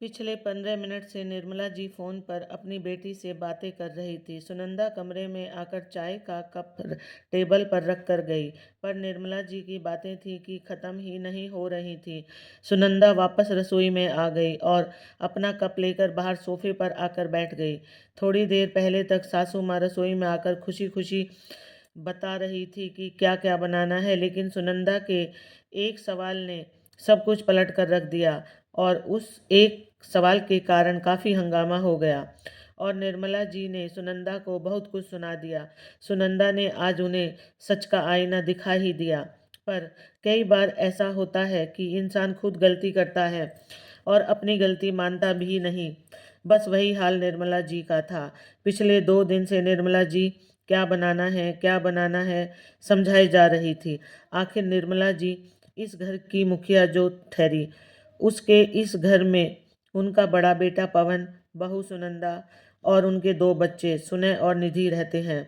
पिछले 15 मिनट से निर्मला जी फोन पर अपनी बेटी से बातें कर रही थी। सुनंदा कमरे में आकर चाय का कप टेबल पर रख कर गई, पर निर्मला जी की बातें थी कि खत्म ही नहीं हो रही थी। सुनंदा वापस रसोई में आ गई और अपना कप लेकर बाहर सोफे पर आकर बैठ गई। थोड़ी देर पहले तक सासू माँ रसोई में आकर खुशी खुशी बता रही थी कि क्या क्या बनाना है, लेकिन सुनंदा के एक सवाल ने सब कुछ पलट कर रख दिया और उस एक सवाल के कारण काफ़ी हंगामा हो गया और निर्मला जी ने सुनंदा को बहुत कुछ सुना दिया। सुनंदा ने आज उन्हें सच का आईना दिखा ही दिया, पर कई बार ऐसा होता है कि इंसान खुद गलती करता है और अपनी गलती मानता भी नहीं। बस वही हाल निर्मला जी का था। पिछले 2 दिन से निर्मला जी क्या बनाना है समझाई जा रही थी। आखिर निर्मला जी इस घर की मुखिया जो ठहरी, उसके इस घर में उनका बड़ा बेटा पवन, बहू सुनंदा और उनके 2 बच्चे सुनय और निधि रहते हैं।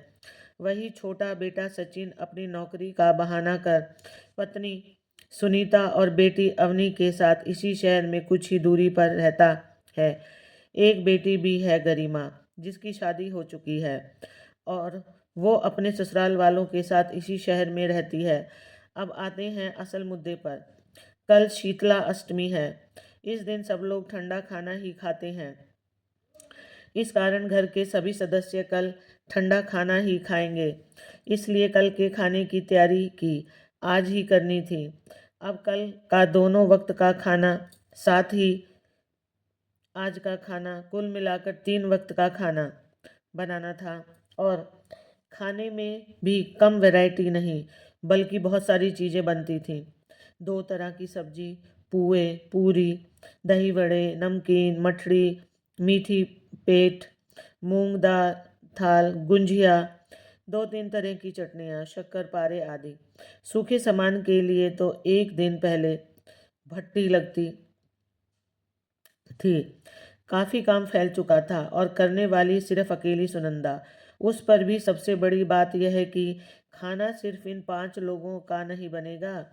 वही छोटा बेटा सचिन अपनी नौकरी का बहाना कर पत्नी सुनीता और बेटी अवनी के साथ इसी शहर में कुछ ही दूरी पर रहता है। एक बेटी भी है गरिमा, जिसकी शादी हो चुकी है और वो अपने ससुराल वालों के साथ इसी शहर में रहती है। अब आते हैं असल मुद्दे पर। कल शीतला अष्टमी है। इस दिन सब लोग ठंडा खाना ही खाते हैं। इस कारण घर के सभी सदस्य कल ठंडा खाना ही खाएंगे। इसलिए कल के खाने की तैयारी की आज ही करनी थी। अब कल का दोनों वक्त का खाना, साथ ही आज का खाना, कुल मिलाकर 3 वक्त का खाना बनाना था। और खाने में भी कम वैरायटी नहीं, बल्कि बहुत सारी चीज़ें बनती थीं। 2 तरह की सब्जी, पुए, पूरी, दही वड़े, नमकीन, मठड़ी, मीठी पेट, मूंग दाल थाल, गुंजिया, 2-3 तरह की चटनियाँ, शक्करपारे आदि। सूखे सामान के लिए तो एक दिन पहले भट्टी लगती थी। काफ़ी काम फैल चुका था और करने वाली सिर्फ अकेली सुनंदा। उस पर भी सबसे बड़ी बात यह है कि खाना सिर्फ इन 5 लोगों का नहीं बनेगा,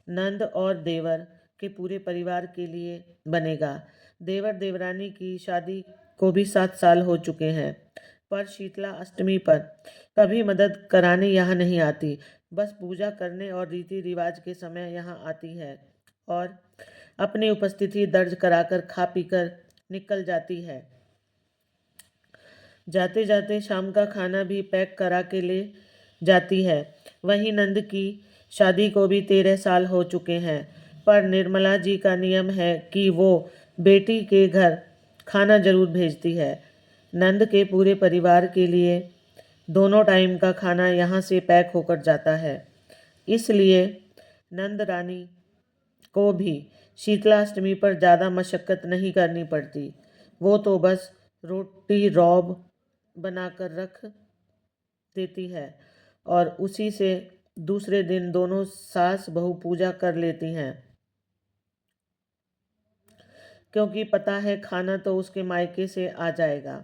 नंद और देवर के पूरे परिवार के लिए बनेगा। देवर देवरानी की शादी को भी 7 साल हो चुके हैं, पर शीतला अष्टमी पर कभी मदद कराने यहाँ नहीं आती। बस पूजा करने और रीति रिवाज के समय यहाँ आती है और अपनी उपस्थिति दर्ज कराकर खा पीकर निकल जाती है। जाते जाते शाम का खाना भी पैक करा के ले जाती है। वहीं नंद की शादी को भी 13 साल हो चुके हैं, पर निर्मला जी का नियम है कि वो बेटी के घर खाना जरूर भेजती है। नंद के पूरे परिवार के लिए दोनों टाइम का खाना यहाँ से पैक होकर जाता है। इसलिए नंद रानी को भी शीतलाष्टमी पर ज़्यादा मशक्क़त नहीं करनी पड़ती। वो तो बस रोटी रौब बनाकर रख देती है और उसी से दूसरे दिन दोनों सास बहू पूजा कर लेती हैं, क्योंकि पता है खाना तो उसके मायके से आ जाएगा।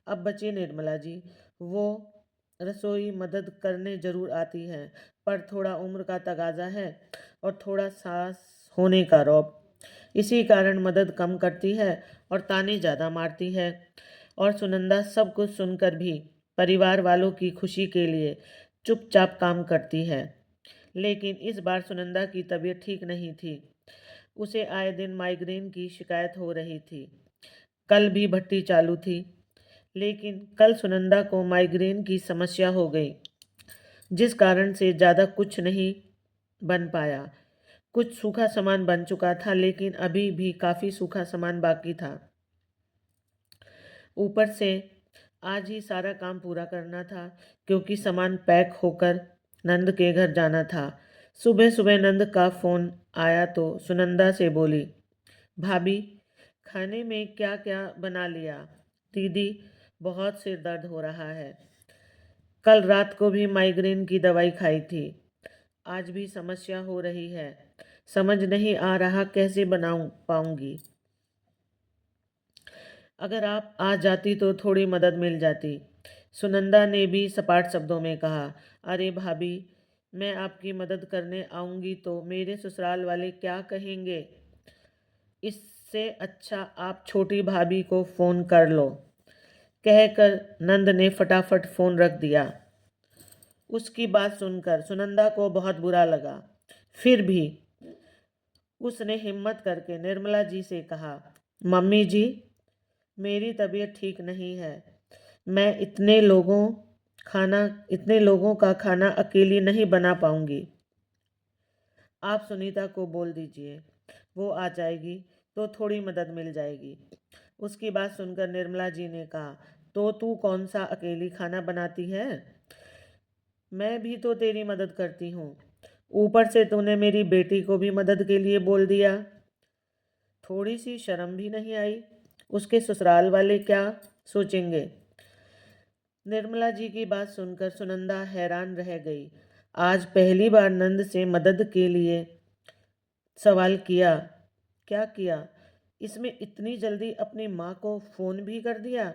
अब बची निर्मला जी। वो रसोई मदद करने जरूर आती हैं, पर थोड़ा उम्र का तगाजा है और थोड़ा सास होने का रौब। इसी कारण मदद कम करती है और ताने ज़्यादा मारती है। और सुनंदा सब कुछ सुनकर भी परिवार वालों की खुशी के लिए चुपचाप काम करती है। लेकिन इस बार सुनंदा की तबीयत ठीक नहीं थी। उसे आए दिन माइग्रेन की शिकायत हो रही थी। कल भी भट्टी चालू थी, लेकिन कल सुनंदा को माइग्रेन की समस्या हो गई, जिस कारण से ज़्यादा कुछ नहीं बन पाया। कुछ सूखा सामान बन चुका था, लेकिन अभी भी काफ़ी सूखा सामान बाकी था। ऊपर से आज ही सारा काम पूरा करना था, क्योंकि सामान पैक होकर नंद के घर जाना था। सुबह सुबह नंद का फ़ोन आया तो सुनंदा से बोली, भाभी, खाने में क्या क्या बना लिया? दीदी, बहुत सिर दर्द हो रहा है। कल रात को भी माइग्रेन की दवाई खाई थी। आज भी समस्या हो रही है। समझ नहीं आ रहा कैसे बनाऊं पाऊंगी। अगर आप आ जाती तो थोड़ी मदद मिल जाती। सुनंदा ने भी सपाट शब्दों में कहा, अरे भाभी, मैं आपकी मदद करने आऊंगी तो मेरे ससुराल वाले क्या कहेंगे? इससे अच्छा आप छोटी भाभी को फ़ोन कर लो, कहकर नंद ने फटाफट फ़ोन रख दिया। उसकी बात सुनकर सुनंदा को बहुत बुरा लगा। फिर भी उसने हिम्मत करके निर्मला जी से कहा, मम्मी जी, मेरी तबीयत ठीक नहीं है। मैं इतने लोगों का खाना अकेली नहीं बना पाऊंगी। आप सुनीता को बोल दीजिए, वो आ जाएगी तो थोड़ी मदद मिल जाएगी। उसकी बात सुनकर निर्मला जी ने कहा, तो तू कौन सा अकेली खाना बनाती है? मैं भी तो तेरी मदद करती हूँ। ऊपर से तूने मेरी बेटी को भी मदद के लिए बोल दिया। थोड़ी सी शर्म भी नहीं आई? उसके ससुराल वाले क्या सोचेंगे? निर्मला जी की बात सुनकर सुनंदा हैरान रह गई। आज पहली बार नंद से मदद के लिए सवाल किया। क्या किया? इसमें इतनी जल्दी अपनी माँ को फ़ोन भी कर दिया।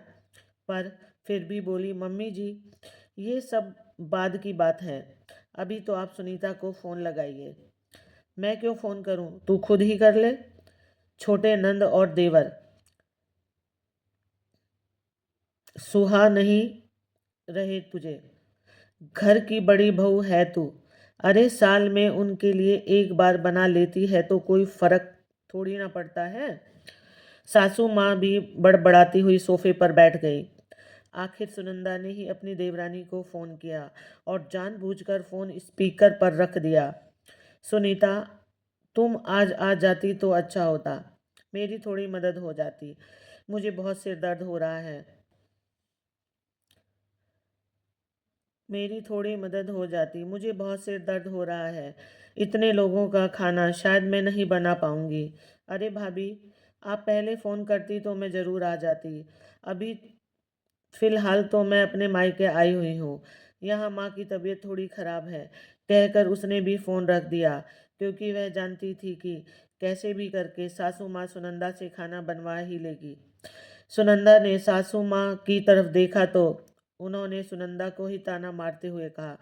पर फिर भी बोली, मम्मी जी, ये सब बाद की बात है। अभी तो आप सुनीता को फ़ोन लगाइए। मैं क्यों फ़ोन करूं? तू खुद ही कर ले। छोटे नंद और देवर सुहा नहीं रहे तुझे। घर की बड़ी बहू है तू। अरे साल में उनके लिए एक बार बना लेती है तो कोई फर्क थोड़ी ना पड़ता है। सासू माँ भी बड़बड़ाती हुई सोफे पर बैठ गई। आखिर सुनंदा ने ही अपनी देवरानी को फ़ोन किया और जानबूझकर फ़ोन स्पीकर पर रख दिया। सुनीता, तुम आज आ जाती तो अच्छा होता। मेरी थोड़ी मदद हो जाती। मुझे बहुत सिर दर्द हो रहा है। मेरी थोड़ी मदद हो जाती। मुझे बहुत सिर दर्द हो रहा है। इतने लोगों का खाना शायद मैं नहीं बना पाऊंगी। अरे भाभी, आप पहले फ़ोन करती तो मैं ज़रूर आ जाती। अभी फ़िलहाल तो मैं अपने मायके आई हुई हूँ। यहाँ माँ की तबीयत थोड़ी ख़राब है, कहकर उसने भी फ़ोन रख दिया, क्योंकि वह जानती थी कि कैसे भी करके सासू माँ सुनंदा से खाना बनवा ही लेगी। सुनंदा ने सासू माँ की तरफ देखा तो उन्होंने सुनंदा को ही ताना मारते हुए कहा,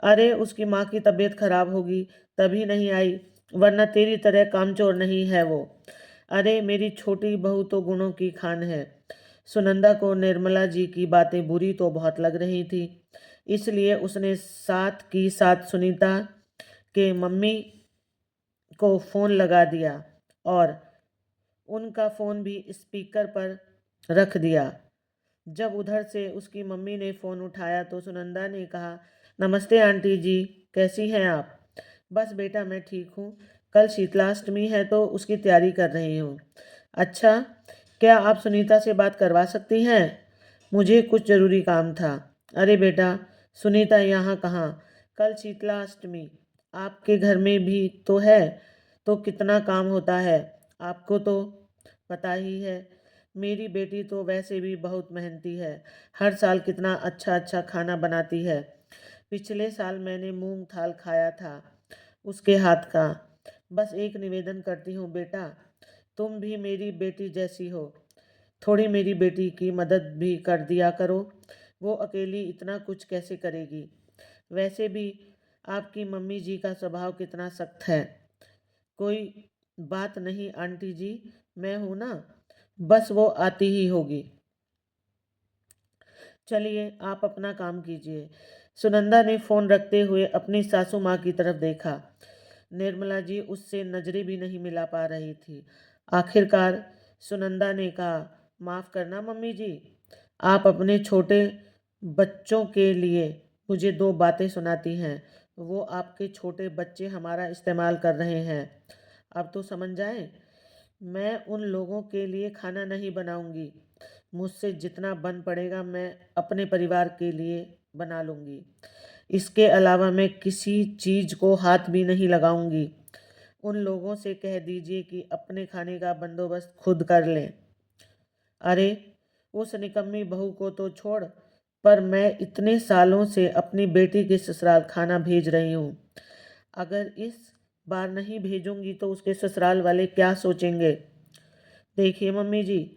अरे उसकी माँ की तबीयत खराब होगी तभी नहीं आई, वरना तेरी तरह कामचोर नहीं है वो। अरे मेरी छोटी बहू तो गुणों की खान है। सुनंदा को निर्मला जी की बातें बुरी तो बहुत लग रही थी, इसलिए उसने साथ की साथ सुनीता के मम्मी को फ़ोन लगा दिया और उनका फ़ोन भी स्पीकर पर रख दिया। जब उधर से उसकी मम्मी ने फ़ोन उठाया तो सुनंदा ने कहा, नमस्ते आंटी जी, कैसी हैं आप? बस बेटा मैं ठीक हूँ। कल शीतलाष्टमी है तो उसकी तैयारी कर रही हूँ। अच्छा, क्या आप सुनीता से बात करवा सकती हैं? मुझे कुछ ज़रूरी काम था। अरे बेटा, सुनीता यहाँ कहाँ? कल शीतलाष्टमी, आपके घर में भी तो है, तो कितना काम होता है, आपको तो पता ही है। मेरी बेटी तो वैसे भी बहुत मेहनती है, हर साल कितना अच्छा अच्छा खाना बनाती है। पिछले साल मैंने मूंग थाल खाया था उसके हाथ का। बस एक निवेदन करती हूँ बेटा, तुम भी मेरी बेटी जैसी हो, थोड़ी मेरी बेटी की मदद भी कर दिया करो। वो अकेली इतना कुछ कैसे करेगी? वैसे भी आपकी मम्मी जी का स्वभाव कितना सख्त है। कोई बात नहीं आंटी जी, मैं हूं ना, बस वो आती ही होगी। चलिए आप अपना काम कीजिए। सुनंदा ने फ़ोन रखते हुए अपनी सासू माँ की तरफ देखा। निर्मला जी उससे नजरें भी नहीं मिला पा रही थी। आखिरकार सुनंदा ने कहा, माफ़ करना मम्मी जी, आप अपने छोटे बच्चों के लिए मुझे दो बातें सुनाती हैं। वो आपके छोटे बच्चे हमारा इस्तेमाल कर रहे हैं, अब तो समझ जाएं। मैं उन लोगों के लिए खाना नहीं बनाऊंगी। मुझसे जितना बन पड़ेगा मैं अपने परिवार के लिए बना लूंगी। इसके अलावा मैं किसी चीज़ को हाथ भी नहीं लगाऊंगी। उन लोगों से कह दीजिए कि अपने खाने का बंदोबस्त खुद कर लें। अरे उस निकम्मी बहू को तो छोड़, पर मैं इतने सालों से अपनी बेटी के ससुराल खाना भेज रही हूँ। अगर इस बार नहीं भेजूंगी तो उसके ससुराल वाले क्या सोचेंगे? देखिए मम्मी जी,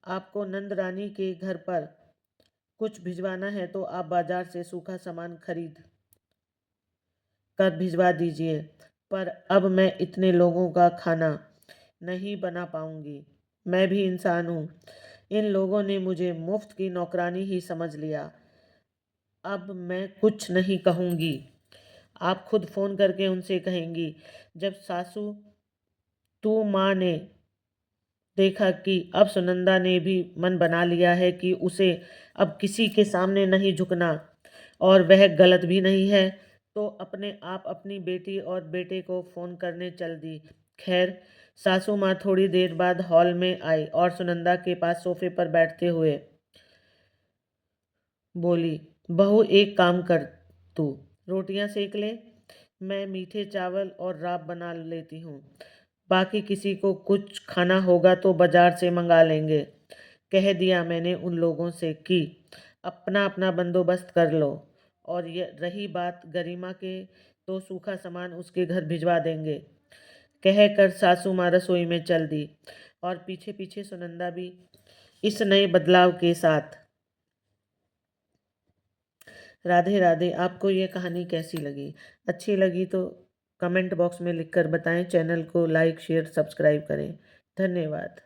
आपको नंद रानी के घर पर कुछ भिजवाना है तो आप बाजार से सूखा सामान खरीद कर भिजवा दीजिए, पर अब मैं इतने लोगों का खाना नहीं बना पाऊंगी। मैं भी इंसान हूँ। इन लोगों ने मुझे मुफ्त की नौकरानी ही समझ लिया। अब मैं कुछ नहीं कहूँगी। आप खुद फ़ोन करके उनसे कहेंगी। जब सासू तू माँ ने देखा कि अब सुनंदा ने भी मन बना लिया है कि उसे अब किसी के सामने नहीं झुकना और वह गलत भी नहीं है, तो अपने आप अपनी बेटी और बेटे को फ़ोन करने चल दी। खैर, सासू माँ थोड़ी देर बाद हॉल में आई और सुनंदा के पास सोफे पर बैठते हुए बोली, बहू एक काम कर, तू रोटियां सेक ले, मैं मीठे चावल और राब बना लेती हूँ। बाकी किसी को कुछ खाना होगा तो बाजार से मंगा लेंगे। कह दिया मैंने उन लोगों से कि अपना अपना बंदोबस्त कर लो। और ये रही बात गरिमा के, तो सूखा सामान उसके घर भिजवा देंगे। कह कर सासू माँ रसोई में चल दी और पीछे पीछे सुनंदा भी इस नए बदलाव के साथ। राधे राधे। आपको ये कहानी कैसी लगी? अच्छी लगी तो कमेंट बॉक्स में लिखकर बताएं। चैनल को लाइक शेयर सब्सक्राइब करें। धन्यवाद।